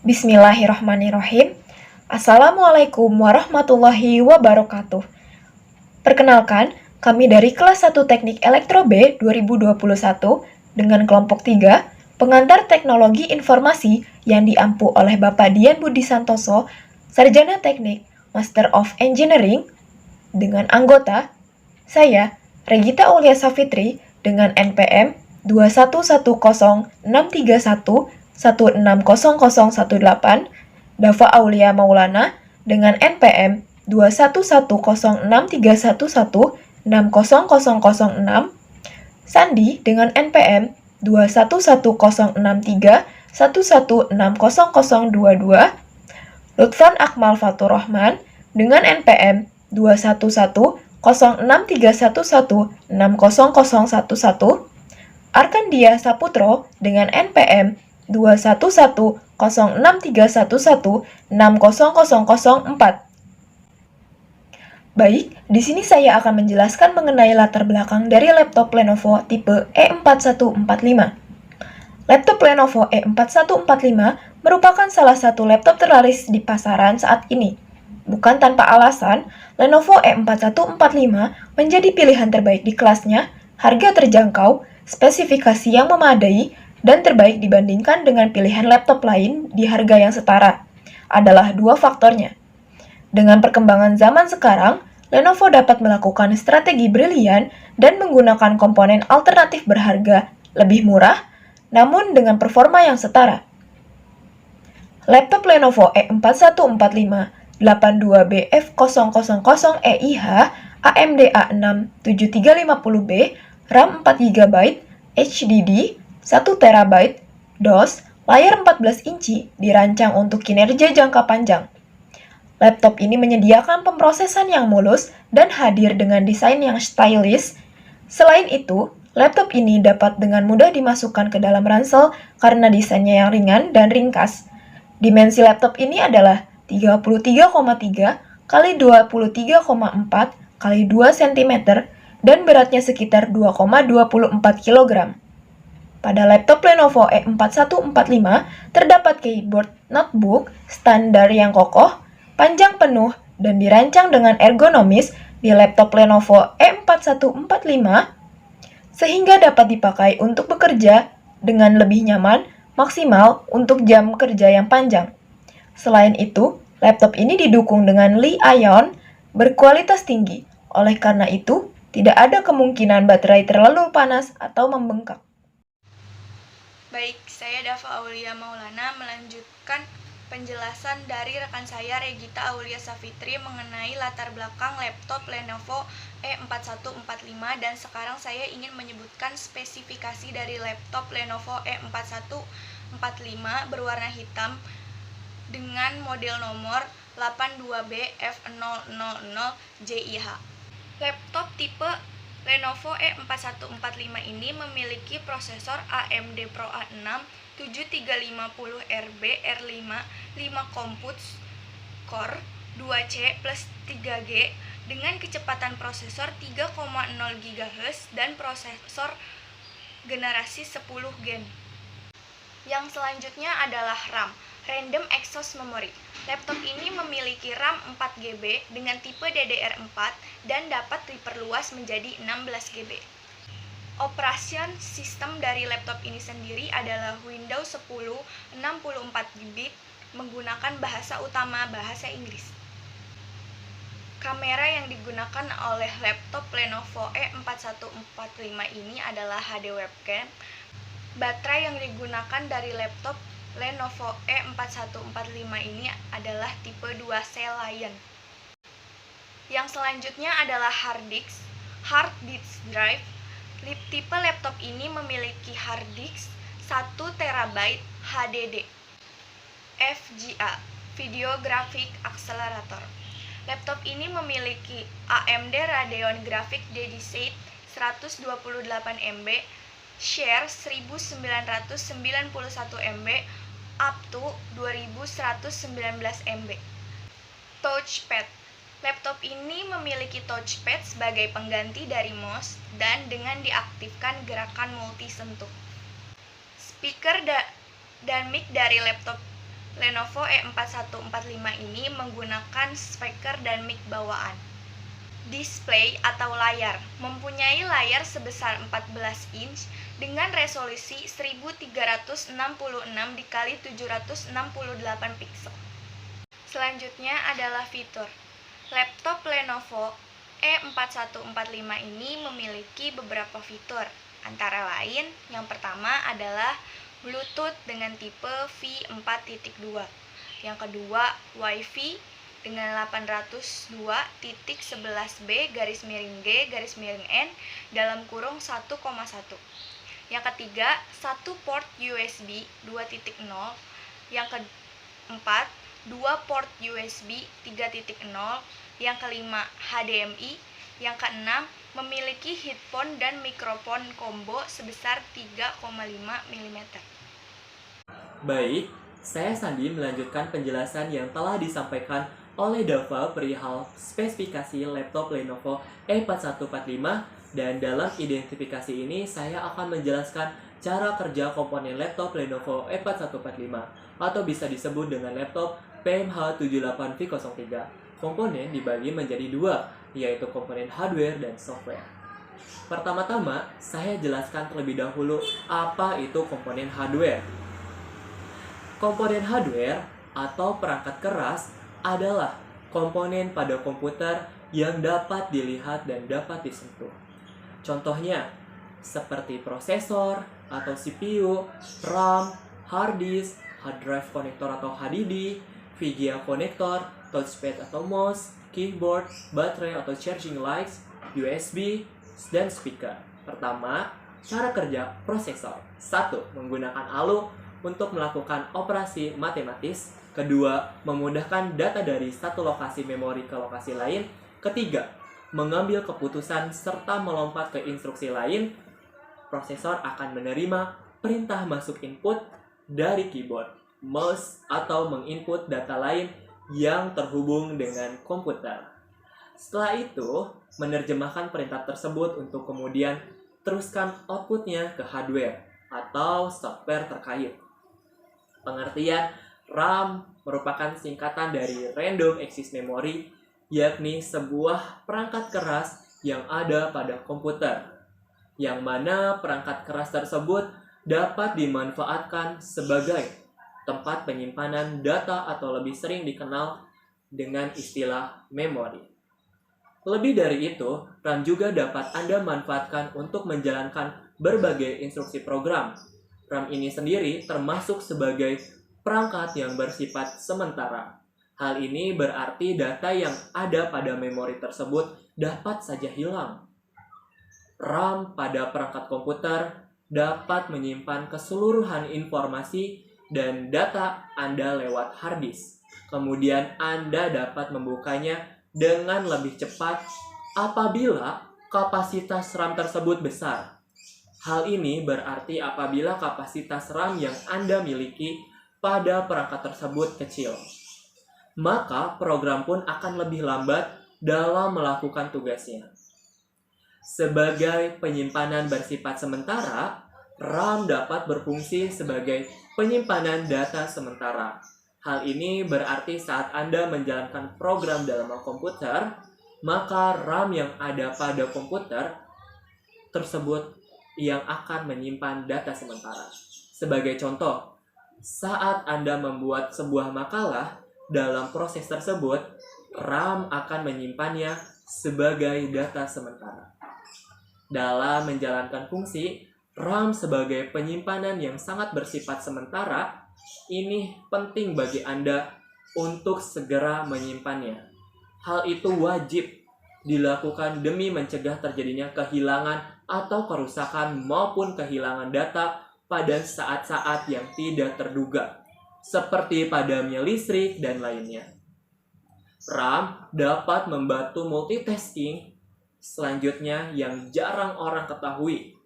Bismillahirrahmanirrahim. Assalamualaikum warahmatullahi wabarakatuh. Perkenalkan, kami dari kelas 1 Teknik Elektro B 2021 dengan kelompok 3, pengantar teknologi informasi yang diampu oleh Bapak Dian Budi Santoso, Sarjana Teknik, Master of Engineering, dengan anggota, saya, Regita Aulia Safitri, dengan NPM 2110631160018, Dava Aulia Maulana dengan NPM 2110311600006, Sandi dengan NPM 2110631160022, Lutfan Akmal Fatur Rahman dengan NPM 2110631160011, Arkandia Saputro dengan NPM 2110631160004. Baik, di sini saya akan menjelaskan mengenai latar belakang dari laptop Lenovo tipe E4145. Laptop Lenovo E4145 merupakan salah satu laptop terlaris di pasaran saat ini. Bukan tanpa alasan, Lenovo E4145 menjadi pilihan terbaik di kelasnya, harga terjangkau, spesifikasi yang memadai, dan terbaik dibandingkan dengan pilihan laptop lain di harga yang setara. Adalah dua faktornya. Dengan perkembangan zaman sekarang, Lenovo dapat melakukan strategi brilian dan menggunakan komponen alternatif berharga lebih murah, namun dengan performa yang setara. Laptop Lenovo E4145 82BF000EIH AMD A6 7350B, RAM 4GB, HDD 1TB, DOS, layar 14 inci, dirancang untuk kinerja jangka panjang. Laptop ini menyediakan pemrosesan yang mulus dan hadir dengan desain yang stylish. Selain itu, laptop ini dapat dengan mudah dimasukkan ke dalam ransel karena desainnya yang ringan dan ringkas. Dimensi laptop ini adalah 33,3 x 23,4 x 2 cm dan beratnya sekitar 2,24 kg. Pada laptop Lenovo E4145 terdapat keyboard notebook standar yang kokoh, panjang penuh, dan dirancang dengan ergonomis di laptop Lenovo E4145 sehingga dapat dipakai untuk bekerja dengan lebih nyaman, maksimal untuk jam kerja yang panjang. Selain itu, laptop ini didukung dengan Li-ion berkualitas tinggi. Oleh karena itu, tidak ada kemungkinan baterai terlalu panas atau membengkak. Baik, saya Dava Aulia Maulana melanjutkan penjelasan dari rekan saya Regita Aulia Safitri mengenai latar belakang laptop Lenovo E4145, dan sekarang saya ingin menyebutkan spesifikasi dari laptop Lenovo E4145 berwarna hitam dengan model nomor 82BF000JIH. Laptop tipe Lenovo E4145 ini memiliki prosesor AMD Pro A6 7350RB R5 5 Compute Core 2C plus 3G dengan kecepatan prosesor 3,0 GHz dan prosesor generasi 10 Gen. Yang selanjutnya adalah RAM, Random Access Memory. Laptop ini memiliki RAM 4GB dengan tipe DDR4 dan dapat diperluas menjadi 16GB. Operation sistem dari laptop ini sendiri adalah Windows 10 64-bit menggunakan bahasa utama bahasa Inggris. Kamera yang digunakan oleh laptop Lenovo E4145 ini adalah HD webcam. Baterai yang digunakan dari laptop Lenovo E4145 ini adalah tipe 2C Lion. Yang selanjutnya adalah hard disk drive. Tipe laptop ini memiliki hard disk 1 TB HDD VGA Video Graphic Accelerator. Laptop ini memiliki AMD Radeon Graphic Dedicated 128MB, share 1991 MB up to 2119 MB. Touchpad. Laptop ini memiliki touchpad sebagai pengganti dari mouse dan dengan diaktifkan gerakan multi sentuh. Speaker dan mic dari laptop Lenovo E4145 ini menggunakan speaker dan mic bawaan. Display atau layar mempunyai layar sebesar 14 inch dengan resolusi 1366 dikali 768 pixel. Selanjutnya adalah fitur. Laptop Lenovo E4145 ini memiliki beberapa fitur. Antara lain, yang pertama adalah Bluetooth dengan tipe V4.2. Yang kedua, Wi-Fi dengan 802.11b/G/N dalam kurung 1,1. Yang ketiga, satu port USB 2.0. Yang keempat, dua port USB 3.0. Yang kelima, HDMI. Yang keenam, memiliki headphone dan mikrofon combo sebesar 3,5 mm. Baik, saya Sandi melanjutkan penjelasan yang telah disampaikan oleh Dava perihal spesifikasi laptop Lenovo E4145, dan dalam identifikasi ini saya akan menjelaskan cara kerja komponen laptop Lenovo E4145 atau bisa disebut dengan laptop PMH78V03. Komponen dibagi menjadi dua, yaitu komponen hardware dan software. Pertama-tama, saya jelaskan terlebih dahulu apa itu komponen hardware. Komponen hardware atau perangkat keras adalah komponen pada komputer yang dapat dilihat dan dapat disentuh. Contohnya, seperti prosesor atau CPU, RAM, hard disk, hard drive konektor atau HDD, VGA konektor, touchpad atau mouse, keyboard, baterai atau charging lights, USB, dan speaker. Pertama, cara kerja prosesor. 1. Menggunakan ALU untuk melakukan operasi matematis. Kedua, memudahkan data dari satu lokasi memori ke lokasi lain. Ketiga, mengambil keputusan serta melompat ke instruksi lain. Prosesor akan menerima perintah masuk input dari keyboard, mouse, atau menginput data lain yang terhubung dengan komputer. Setelah itu, menerjemahkan perintah tersebut untuk kemudian teruskan outputnya ke hardware atau software terkait. Pengertian RAM merupakan singkatan dari Random Access Memory, yakni sebuah perangkat keras yang ada pada komputer, yang mana perangkat keras tersebut dapat dimanfaatkan sebagai tempat penyimpanan data atau lebih sering dikenal dengan istilah memori. Lebih dari itu, RAM juga dapat Anda manfaatkan untuk menjalankan berbagai instruksi program. RAM ini sendiri termasuk sebagai perangkat yang bersifat sementara. Hal ini berarti data yang ada pada memori tersebut dapat saja hilang. RAM pada perangkat komputer dapat menyimpan keseluruhan informasi dan data Anda lewat hard disk. Kemudian Anda dapat membukanya dengan lebih cepat apabila kapasitas RAM tersebut besar. Hal ini berarti apabila kapasitas RAM yang Anda miliki pada perangkat tersebut kecil, maka program pun akan lebih lambat dalam melakukan tugasnya. Sebagai penyimpanan bersifat sementara, RAM dapat berfungsi sebagai penyimpanan data sementara. Hal ini berarti saat Anda menjalankan program dalam komputer, maka RAM yang ada pada komputer tersebut yang akan menyimpan data sementara. Sebagai contoh, saat Anda membuat sebuah makalah, dalam proses tersebut, RAM akan menyimpannya sebagai data sementara. Dalam menjalankan fungsi, RAM sebagai penyimpanan yang sangat bersifat sementara, ini penting bagi Anda untuk segera menyimpannya. Hal itu wajib dilakukan demi mencegah terjadinya kehilangan atau kerusakan maupun kehilangan data pada saat-saat yang tidak terduga, seperti padamnya listrik dan lainnya. RAM dapat membantu multitasking. Selanjutnya yang jarang orang ketahui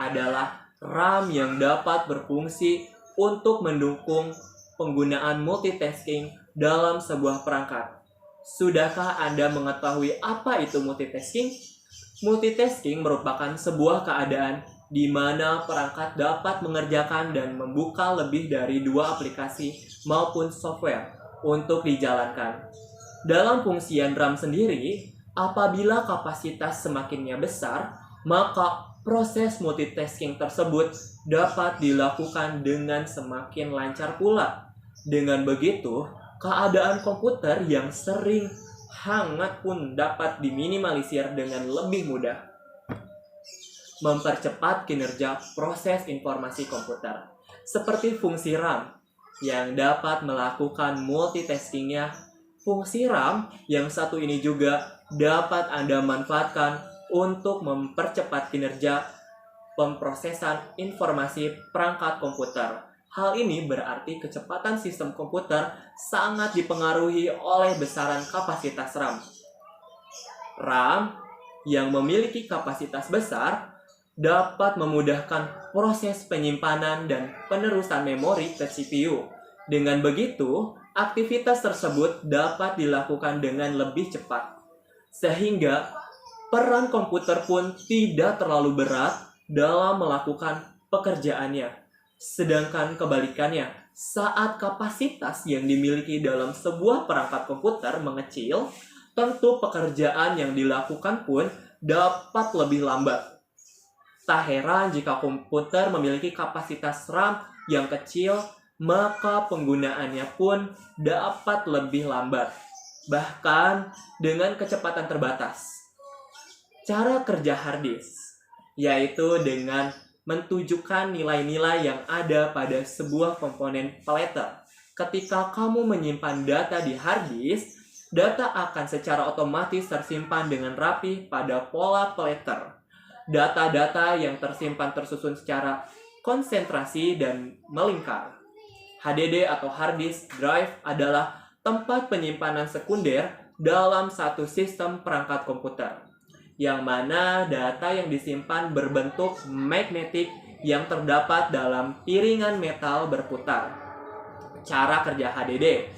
adalah RAM yang dapat berfungsi untuk mendukung penggunaan multitasking dalam sebuah perangkat. Sudahkah Anda mengetahui apa itu multitasking? Multitasking merupakan sebuah keadaan di mana perangkat dapat mengerjakan dan membuka lebih dari 2 aplikasi maupun software untuk dijalankan. Dalam fungsian RAM sendiri, apabila kapasitas semakinnya besar, maka proses multitasking tersebut dapat dilakukan dengan semakin lancar pula. Dengan begitu, keadaan komputer yang sering hangat pun dapat diminimalisir dengan lebih mudah. Mempercepat kinerja proses informasi komputer, seperti fungsi RAM yang dapat melakukan multitaskingnya. Fungsi RAM yang satu ini juga dapat Anda manfaatkan untuk mempercepat kinerja pemrosesan informasi perangkat komputer. Hal ini berarti kecepatan sistem komputer sangat dipengaruhi oleh besaran kapasitas RAM. RAM yang memiliki kapasitas besar dapat memudahkan proses penyimpanan dan penerusan memori ke CPU. Dengan begitu, aktivitas tersebut dapat dilakukan dengan lebih cepat, sehingga peran komputer pun tidak terlalu berat dalam melakukan pekerjaannya. Sedangkan kebalikannya, saat kapasitas yang dimiliki dalam sebuah perangkat komputer mengecil, tentu pekerjaan yang dilakukan pun dapat lebih lambat. Tak heran jika komputer memiliki kapasitas RAM yang kecil, maka penggunaannya pun dapat lebih lambat, bahkan dengan kecepatan terbatas. Cara kerja hard disk, yaitu dengan menunjukkan nilai-nilai yang ada pada sebuah komponen paleter. Ketika kamu menyimpan data di hard disk, data akan secara otomatis tersimpan dengan rapi pada pola paleter. Data-data yang tersimpan tersusun secara konsentrasi dan melingkar. HDD atau hard disk drive adalah tempat penyimpanan sekunder dalam satu sistem perangkat komputer, yang mana data yang disimpan berbentuk magnetik yang terdapat dalam piringan metal berputar. Cara kerja HDD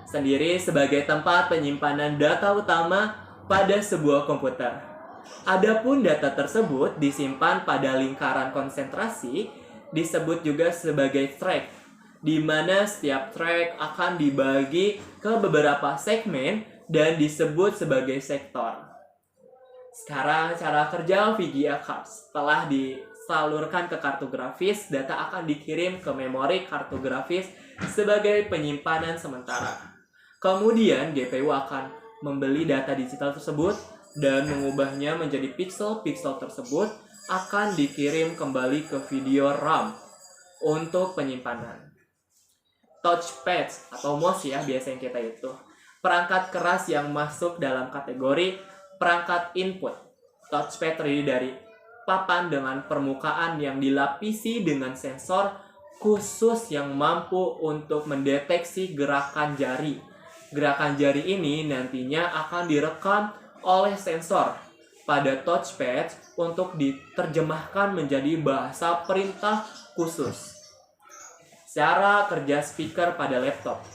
sendiri sebagai tempat penyimpanan data utama pada sebuah komputer. Adapun data tersebut disimpan pada lingkaran konsentrasi, disebut juga sebagai track, di mana setiap track akan dibagi ke beberapa segmen dan disebut sebagai sektor. Sekarang cara kerja VGA cards. Setelah disalurkan ke kartu grafis, data akan dikirim ke memori kartu grafis sebagai penyimpanan sementara. Kemudian GPU akan membeli data digital tersebut dan mengubahnya menjadi pixel-pixel tersebut akan dikirim kembali ke video RAM untuk penyimpanan. Touchpad atau mouse ya biasanya kita itu. Perangkat keras yang masuk dalam kategori perangkat input. Touchpad terdiri dari papan dengan permukaan yang dilapisi dengan sensor khusus yang mampu untuk mendeteksi gerakan jari. Gerakan jari ini nantinya akan direkam oleh sensor pada touchpad untuk diterjemahkan menjadi bahasa perintah khusus. Cara kerja speaker pada laptop.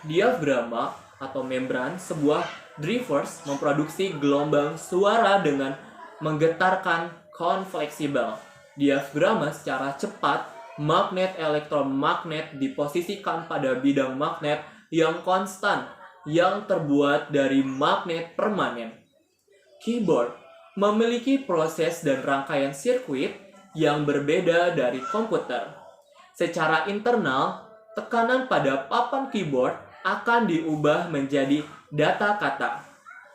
Diafragma atau membran sebuah drivers memproduksi gelombang suara dengan menggetarkan kon fleksibel. Diafragma secara cepat, magnet elektromagnet diposisikan pada bidang magnet yang konstan yang terbuat dari magnet permanen. Keyboard memiliki proses dan rangkaian sirkuit yang berbeda dari komputer. Secara internal, tekanan pada papan keyboard akan diubah menjadi data kata.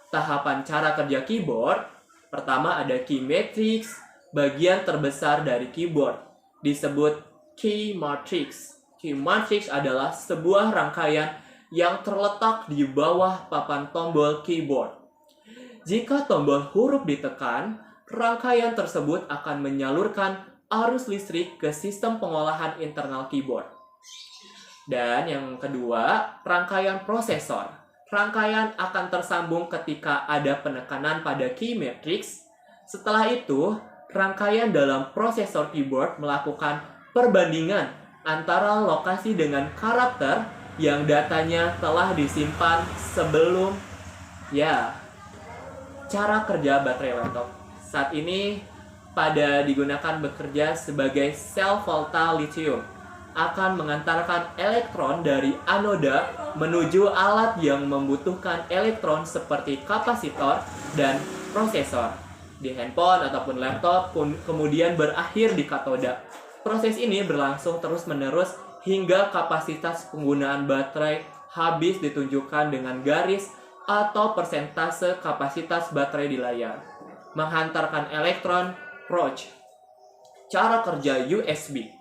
Tahapan cara kerja keyboard, pertama ada key matrix, bagian terbesar dari keyboard, disebut key matrix. Key matrix adalah sebuah rangkaian yang terletak di bawah papan tombol keyboard. Jika tombol huruf ditekan, rangkaian tersebut akan menyalurkan arus listrik ke sistem pengolahan internal keyboard. Dan yang kedua, rangkaian prosesor. Rangkaian akan tersambung ketika ada penekanan pada key matrix. Setelah itu, rangkaian dalam prosesor keyboard melakukan perbandingan antara lokasi dengan karakter yang datanya telah disimpan sebelum cara kerja baterai laptop. Saat ini digunakan bekerja sebagai sel volta lithium akan mengantarkan elektron dari anoda menuju alat yang membutuhkan elektron seperti kapasitor dan prosesor. Di handphone ataupun laptop pun kemudian berakhir di katoda. Proses ini berlangsung terus-menerus hingga kapasitas penggunaan baterai habis ditunjukkan dengan garis atau persentase kapasitas baterai di layar. Menghantarkan elektron probe. Cara kerja USB.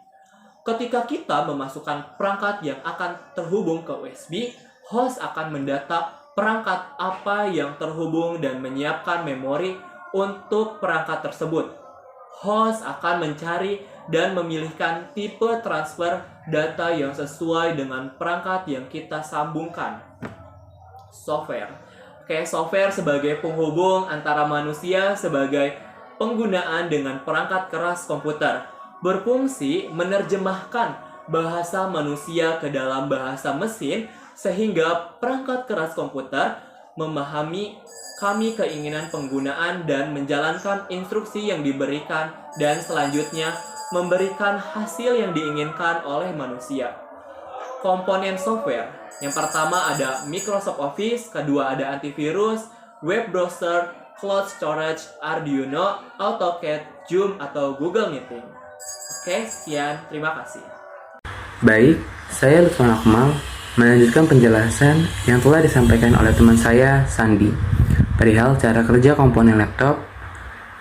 Ketika kita memasukkan perangkat yang akan terhubung ke USB, host akan mendata perangkat apa yang terhubung dan menyiapkan memori untuk perangkat tersebut. Host akan mencari dan memilihkan tipe transfer data yang sesuai dengan perangkat yang kita sambungkan. Software. Software sebagai penghubung antara manusia sebagai penggunaan dengan perangkat keras komputer. Berfungsi menerjemahkan bahasa manusia ke dalam bahasa mesin sehingga perangkat keras komputer memahami keinginan penggunaan dan menjalankan instruksi yang diberikan dan selanjutnya memberikan hasil yang diinginkan oleh manusia. Komponen software. Yang pertama ada Microsoft Office, kedua ada antivirus, web browser, cloud storage, Arduino, AutoCAD, Zoom atau Google Meeting. Oke, sekian. Terima kasih. Baik, saya Lutfan Akmal melanjutkan penjelasan yang telah disampaikan oleh teman saya, Sandi, perihal cara kerja komponen laptop.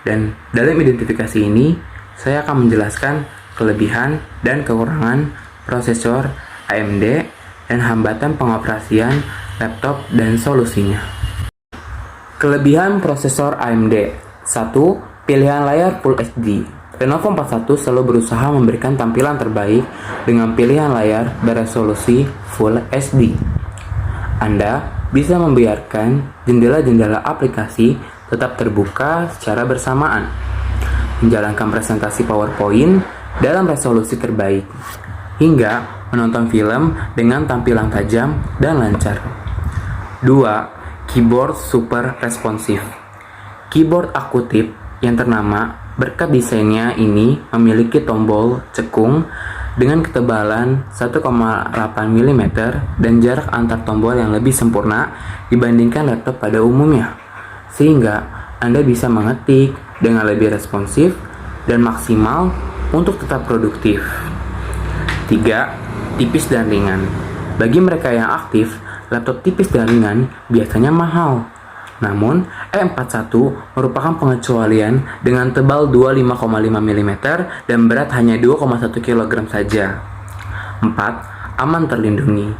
Dan dalam identifikasi ini, saya akan menjelaskan kelebihan dan kekurangan prosesor AMD dan hambatan pengoperasian laptop dan solusinya. Kelebihan prosesor AMD. 1. Pilihan layar Full HD. Lenovo 41 selalu berusaha memberikan tampilan terbaik dengan pilihan layar beresolusi Full HD. Anda bisa membiarkan jendela-jendela aplikasi tetap terbuka secara bersamaan, menjalankan presentasi PowerPoint dalam resolusi terbaik, hingga menonton film dengan tampilan tajam dan lancar. 2. Keyboard super responsif. Keyboard akutif yang ternama berkat desainnya ini memiliki tombol cekung dengan ketebalan 1,8 mm dan jarak antar tombol yang lebih sempurna dibandingkan laptop pada umumnya, sehingga Anda bisa mengetik dengan lebih responsif dan maksimal untuk tetap produktif. 3. Tipis dan ringan. Bagi mereka yang aktif, laptop tipis dan ringan biasanya mahal. Namun, E41 merupakan pengecualian dengan tebal 25,5 mm dan berat hanya 2,1 kg saja. 4. Aman terlindungi.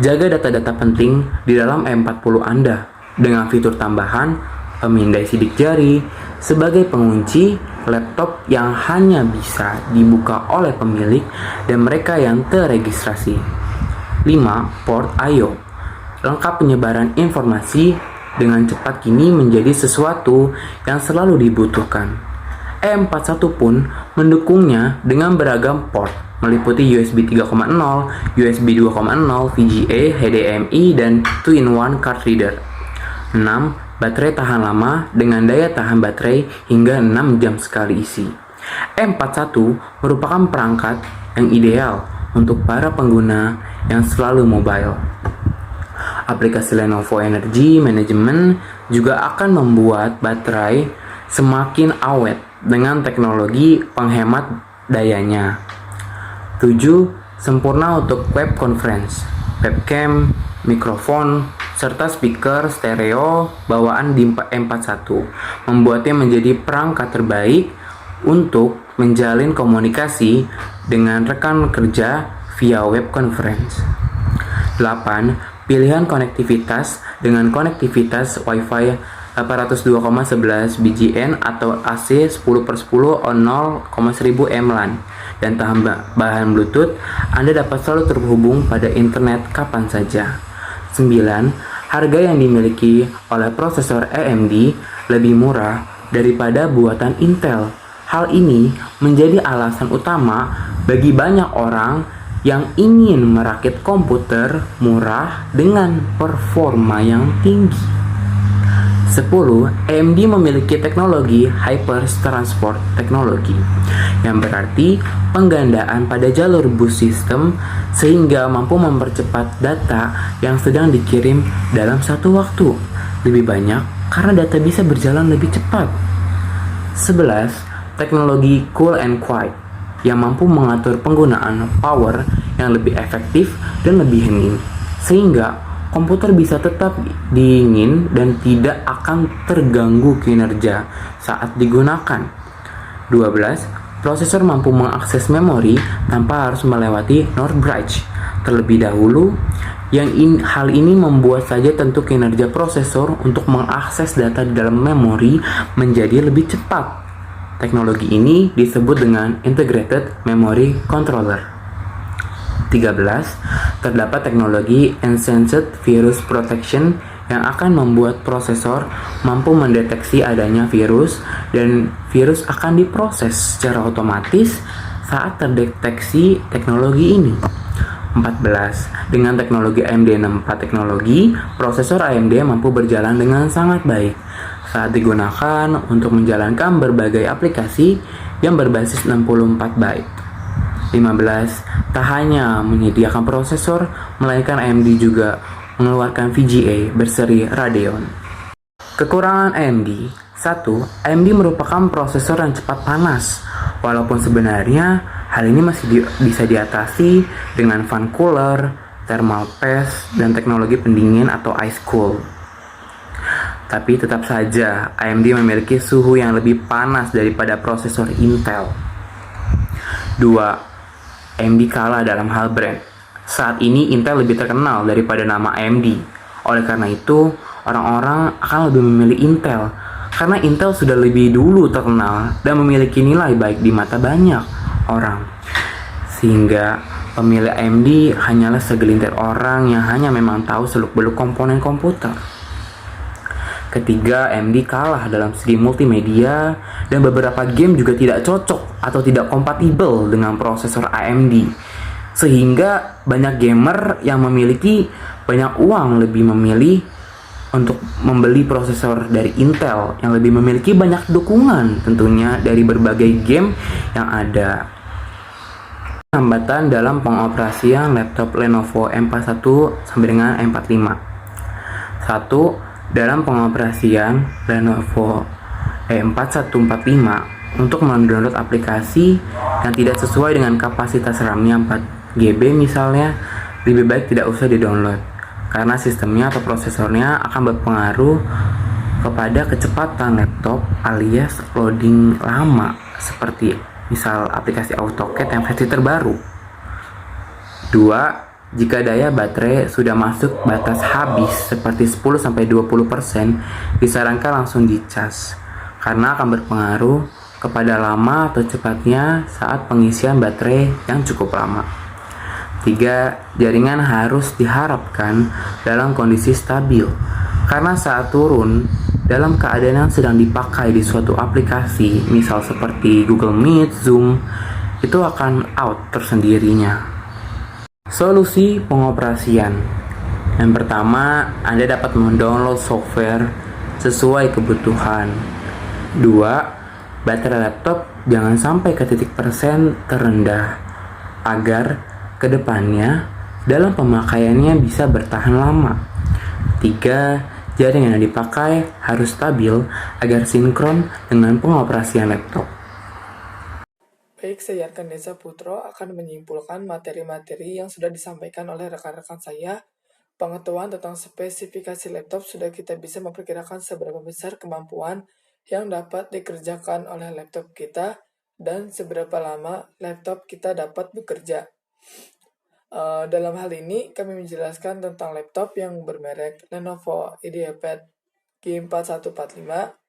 Jaga data-data penting di dalam E40 Anda dengan fitur tambahan pemindai sidik jari sebagai pengunci laptop yang hanya bisa dibuka oleh pemilik dan mereka yang terregistrasi. 5. Port I/O. Lengkap penyebaran informasi dengan cepat kini menjadi sesuatu yang selalu dibutuhkan. E41 pun mendukungnya dengan beragam port, meliputi USB 3.0, USB 2.0, VGA, HDMI, dan 2-in-1 card reader. 6. Baterai tahan lama dengan daya tahan baterai hingga 6 jam sekali isi. E41 merupakan perangkat yang ideal untuk para pengguna yang selalu mobile. Aplikasi Lenovo Energy Management juga akan membuat baterai semakin awet dengan teknologi penghemat dayanya. 7. Sempurna untuk web conference, webcam, mikrofon, serta speaker stereo bawaan di M41, membuatnya menjadi perangkat terbaik untuk menjalin komunikasi dengan rekan kerja via web conference. 8. Pilihan konektivitas dengan konektivitas Wi-Fi 802,11 BGN atau AC 10/10 0,1000 mLAN dan tambahan Bluetooth. Anda dapat selalu terhubung pada internet kapan saja. 9. Harga yang dimiliki oleh prosesor AMD lebih murah daripada buatan Intel. Hal ini menjadi alasan utama bagi banyak orang yang ingin merakit komputer murah dengan performa yang tinggi. 10. AMD memiliki teknologi Hyper Transport Technology, yang berarti penggandaan pada jalur bus system sehingga mampu mempercepat data yang sedang dikirim dalam satu waktu lebih banyak karena data bisa berjalan lebih cepat. 11. Teknologi Cool and Quiet, yang mampu mengatur penggunaan power yang lebih efektif dan lebih hening, sehingga komputer bisa tetap dingin dan tidak akan terganggu kinerja saat digunakan. 12. Prosesor mampu mengakses memori tanpa harus melewati NOR bridge terlebih dahulu. Hal ini membuat saja tentu kinerja prosesor untuk mengakses data di dalam memori menjadi lebih cepat. Teknologi ini disebut dengan Integrated Memory Controller. 13. Terdapat teknologi Enhanced Virus Protection yang akan membuat prosesor mampu mendeteksi adanya virus dan virus akan diproses secara otomatis saat terdeteksi teknologi ini. 14. Dengan teknologi AMD 64 teknologi, prosesor AMD mampu berjalan dengan sangat baik saat digunakan untuk menjalankan berbagai aplikasi yang berbasis 64 byte. 15. Tak hanya menyediakan prosesor, melainkan AMD juga mengeluarkan VGA berseri Radeon. Kekurangan AMD. 1. AMD merupakan prosesor yang cepat panas, walaupun sebenarnya hal ini masih bisa diatasi dengan fan cooler, thermal paste, dan teknologi pendingin atau ice cool. Tapi tetap saja AMD memiliki suhu yang lebih panas daripada prosesor Intel. 2. AMD kalah dalam hal brand. Saat ini Intel lebih terkenal daripada nama AMD. Oleh karena itu, orang-orang akan lebih memilih Intel karena Intel sudah lebih dulu terkenal dan memiliki nilai baik di mata banyak orang. Sehingga pemilih AMD hanyalah segelintir orang yang hanya memang tahu seluk-beluk komponen komputer. Ketiga, AMD kalah dalam segi multimedia dan beberapa game juga tidak cocok atau tidak kompatibel dengan prosesor AMD. Sehingga banyak gamer yang memiliki banyak uang lebih memilih untuk membeli prosesor dari Intel yang lebih memiliki banyak dukungan tentunya dari berbagai game yang ada. Hambatan dalam pengoperasian laptop Lenovo M41 sampai dengan M45. 1. Dalam pengoperasian Lenovo E4145 untuk mendownload aplikasi yang tidak sesuai dengan kapasitas RAM-nya 4GB misalnya, lebih baik tidak usah di-download karena sistemnya atau prosesornya akan berpengaruh kepada kecepatan laptop alias loading lama seperti misal aplikasi AutoCAD yang versi terbaru. 2. Jika daya baterai sudah masuk batas habis seperti 10-20%, disarankan langsung dicas karena akan berpengaruh kepada lama atau cepatnya saat pengisian baterai yang cukup lama. 3. Jaringan harus diharapkan dalam kondisi stabil karena saat turun dalam keadaan yang sedang dipakai di suatu aplikasi, misal seperti Google Meet, Zoom, itu akan out tersendirinya. Solusi pengoperasian. Yang pertama, Anda dapat mendownload software sesuai kebutuhan. 2. Baterai laptop jangan sampai ke titik persen terendah agar kedepannya dalam pemakaiannya bisa bertahan lama. 3. Jaringan yang dipakai harus stabil agar sinkron dengan pengoperasian laptop. Baik, saya Yarkan Desa Putro akan menyimpulkan materi-materi yang sudah disampaikan oleh rekan-rekan saya. Pengetahuan tentang spesifikasi laptop sudah kita bisa memperkirakan seberapa besar kemampuan yang dapat dikerjakan oleh laptop kita dan seberapa lama laptop kita dapat bekerja. Dalam hal ini, kami menjelaskan tentang laptop yang bermerek Lenovo IdeaPad G4145.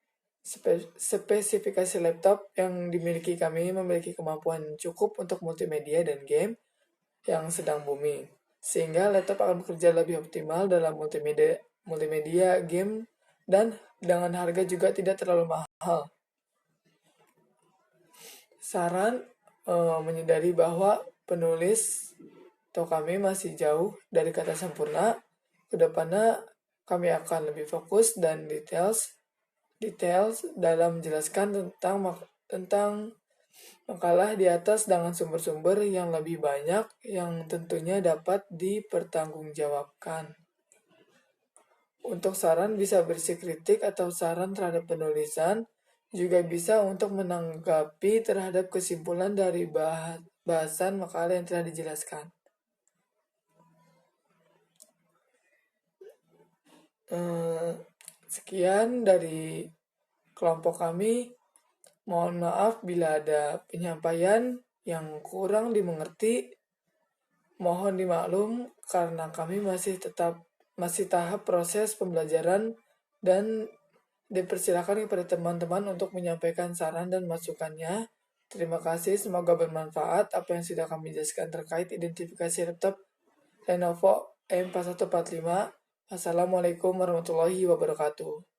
Spesifikasi laptop yang dimiliki kami memiliki kemampuan cukup untuk multimedia dan game yang sedang booming, sehingga laptop akan bekerja lebih optimal dalam multimedia game, dan dengan harga juga tidak terlalu mahal. Saran menyadari bahwa penulis atau kami masih jauh dari kata sempurna. Kedepannya Kami akan lebih fokus dan details dalam menjelaskan tentang makalah di atas dengan sumber-sumber yang lebih banyak yang tentunya dapat dipertanggungjawabkan. Untuk saran bisa berisi kritik atau saran terhadap penulisan, juga bisa untuk menanggapi terhadap kesimpulan dari bahasan makalah yang telah dijelaskan. Sekian dari kelompok kami. Mohon maaf bila ada penyampaian yang kurang dimengerti. Mohon dimaklum karena kami masih tahap proses pembelajaran dan dipersilakan kepada teman-teman untuk menyampaikan saran dan masukannya. Terima kasih, semoga bermanfaat apa yang sudah kami jelaskan terkait identifikasi laptop Lenovo E4145. Assalamualaikum warahmatullahi wabarakatuh.